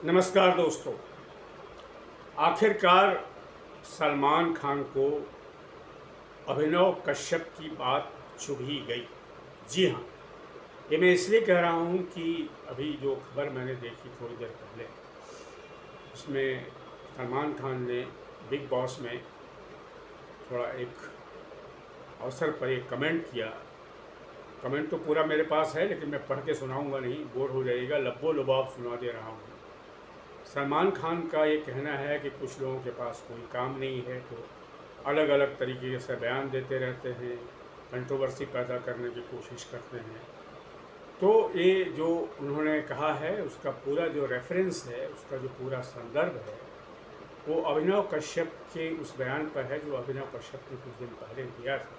नमस्कार दोस्तों। आखिरकार सलमान खान को अभिनव कश्यप की बात चुभ ही गई। जी हाँ, ये मैं इसलिए कह रहा हूँ कि अभी जो खबर मैंने देखी थोड़ी देर पहले, उसमें सलमान खान ने बिग बॉस में थोड़ा एक अवसर पर एक कमेंट किया। कमेंट तो पूरा मेरे पास है, लेकिन मैं पढ़ के सुनाऊंगा नहीं, बोर हो जाइएगा, लब्बो लुबाब सुना दे रहा हूँ। सलमान खान का ये कहना है कि कुछ लोगों के पास कोई काम नहीं है तो अलग अलग तरीके से बयान देते रहते हैं, कंट्रोवर्सी पैदा करने की कोशिश करते हैं। तो ये जो उन्होंने कहा है उसका पूरा जो रेफरेंस है, उसका जो पूरा संदर्भ है, वो अभिनव कश्यप के उस बयान पर है जो अभिनव कश्यप ने कुछ दिन पहले दिया था,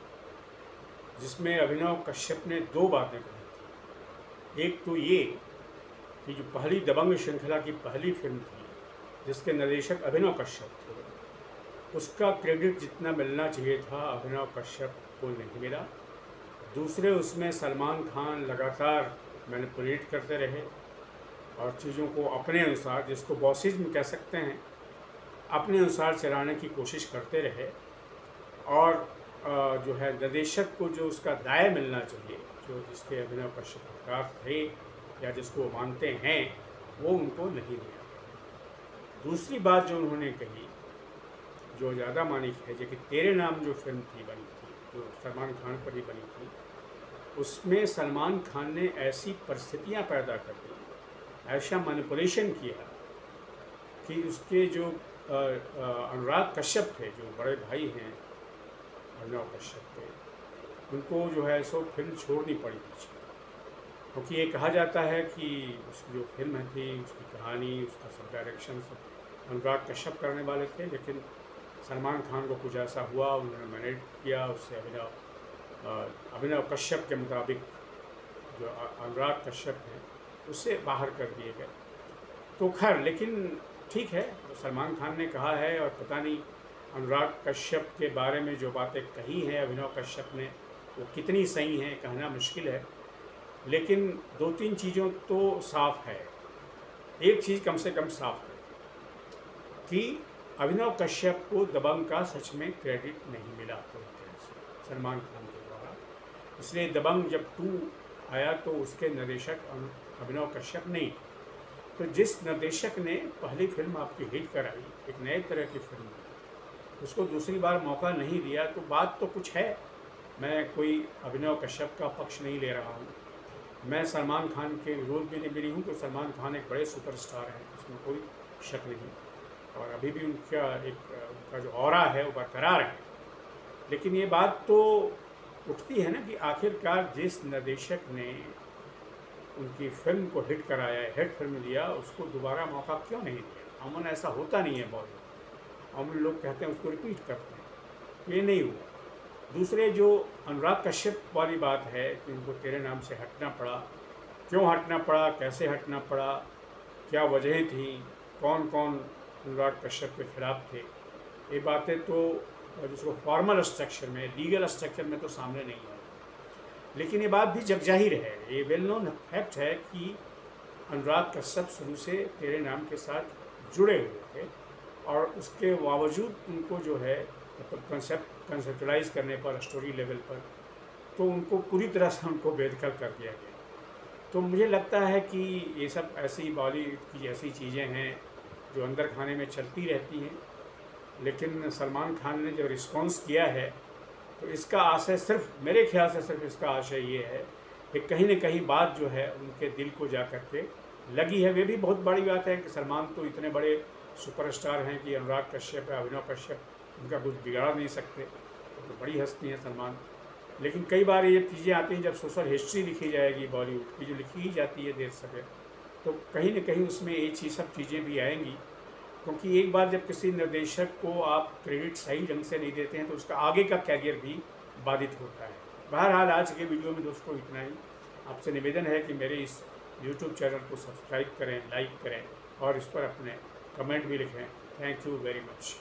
जिसमें अभिनव कश्यप ने दो बातें कही थी। एक तो ये कि जो पहली दबंग श्रृंखला की पहली फिल्म थी, जिसके निर्देशक अभिनव कश्यप थे, उसका क्रेडिट जितना मिलना चाहिए था अभिनव कश्यप को नहीं मिला। दूसरे, उसमें सलमान खान लगातार मैनिपुलेट करते रहे और चीज़ों को अपने अनुसार, जिसको बॉसिज्म कह सकते हैं, अपने अनुसार चलाने की कोशिश करते रहे। और जो है निर्देशक को जो उसका दाय मिलना चाहिए, जो जिसके अभिनव कश्यप हकदार थे या जिसको मानते हैं, वो उनको नहीं दिया। दूसरी बात जो उन्होंने कही, जो ज़्यादा मानी है, जो कि तेरे नाम जो फिल्म थी बनी थी, जो सलमान खान पर ही बनी थी, उसमें सलमान खान ने ऐसी परिस्थितियां पैदा कर दी, ऐसा मैनिपुलेशन किया कि उसके जो अनुराग कश्यप थे, जो बड़े भाई हैं अभिनव कश्यप के, उनको जो है सो फिल्म छोड़नी पड़ी पीछे, क्योंकि ये कहा जाता है कि उसकी जो फिल्म थी, उसकी कहानी, उसका सब डायरेक्शन सब अनुराग कश्यप करने वाले थे, लेकिन सलमान खान को कुछ ऐसा हुआ, उन्होंने मैनेज किया, उससे अभिनव कश्यप के मुताबिक जो अनुराग कश्यप हैं उससे बाहर कर दिए गए। तो खैर, लेकिन ठीक है, सलमान खान ने कहा है, और पता नहीं अनुराग कश्यप के बारे में जो बातें कही हैं अभिनव कश्यप ने, वो कितनी सही हैं कहना मुश्किल है। लेकिन दो तीन चीज़ों तो साफ है। एक चीज़ कम से कम साफ है कि अभिनव कश्यप को दबंग का सच में क्रेडिट नहीं मिला पूरी तरह से सलमान खान के द्वारा। इसलिए दबंग जब 2 आया तो उसके निर्देशक अभिनव कश्यप नहीं। तो जिस निर्देशक ने पहली फिल्म आपकी हिट कराई, एक नए तरह की फिल्म, उसको दूसरी बार मौका नहीं दिया, तो बात तो कुछ है। मैं कोई अभिनव कश्यप का पक्ष नहीं ले रहा हूँ, मैं सलमान खान के विरोध में नहीं हूँ, तो सलमान खान एक बड़े सुपरस्टार हैं, इसमें कोई शक नहीं, और अभी भी उनका जो ऑरा है वो बरकरार है। लेकिन ये बात तो उठती है ना कि आखिरकार जिस निर्देशक ने उनकी फिल्म को हिट कराया, हिट फिल्म दिया, उसको दोबारा मौका क्यों नहीं दिया। अमूमन ऐसा होता नहीं है बॉलीवुड, अमूमन लोग कहते हैं उसको रिपीट करते हैं, ये नहीं हुआ। दूसरे, जो अनुराग कश्यप वाली बात है कि उनको तेरे नाम से हटना पड़ा, क्यों हटना पड़ा, कैसे हटना पड़ा, क्या वजहें थी, कौन कौन अनुराग कश्यप के खिलाफ थे, ये बातें तो जिसको फॉर्मल स्ट्रक्चर में, लीगल स्ट्रक्चर में तो सामने नहीं है। लेकिन ये बात भी जगजाहिर है, ये वेल नोन फैक्ट है कि अनुराग कश्यप शुरू से तेरे नाम के साथ जुड़े हुए थे, और उसके बावजूद उनको जो है मतलब कंसेप्चुलाइज करने पर, स्टोरी लेवल पर, तो उनको पूरी तरह से उनको बेदखल कर दिया गया। तो मुझे लगता है कि ये सब ऐसी बॉलीवुड की ऐसी चीज़ें हैं जो अंदर खाने में चलती रहती हैं। लेकिन सलमान खान ने जो रिस्पॉन्स किया है, तो इसका आशय सिर्फ, मेरे ख्याल से सिर्फ इसका आशय ये है कि कहीं न कहीं बात जो है उनके दिल को जा कर के लगी है। वे भी बहुत बड़ी बात है कि सलमान तो इतने बड़े सुपरस्टार हैं कि अनुराग कश्यप या अभिनव कश्यप उनका कुछ बिगाड़ नहीं सकते, तो बड़ी हस्ती है सलमान। लेकिन कई बार ये चीज़ें आती हैं, जब सोशल हिस्ट्री लिखी जाएगी बॉलीवुड की, जो लिखी ही जाती है देर सवेर, तो कहीं न कहीं उसमें ये सब चीज़ें भी आएंगी। क्योंकि एक बार जब किसी निर्देशक को आप क्रेडिट सही ढंग से नहीं देते हैं, तो उसका आगे का कैरियर भी बाधित होता है। बहरहाल, आज के वीडियो में दोस्तों इतना ही। आपसे निवेदन है कि मेरे इस यूट्यूब चैनल को सब्सक्राइब करें, लाइक करें, और इस पर अपने कमेंट भी लिखें। Thank you very much.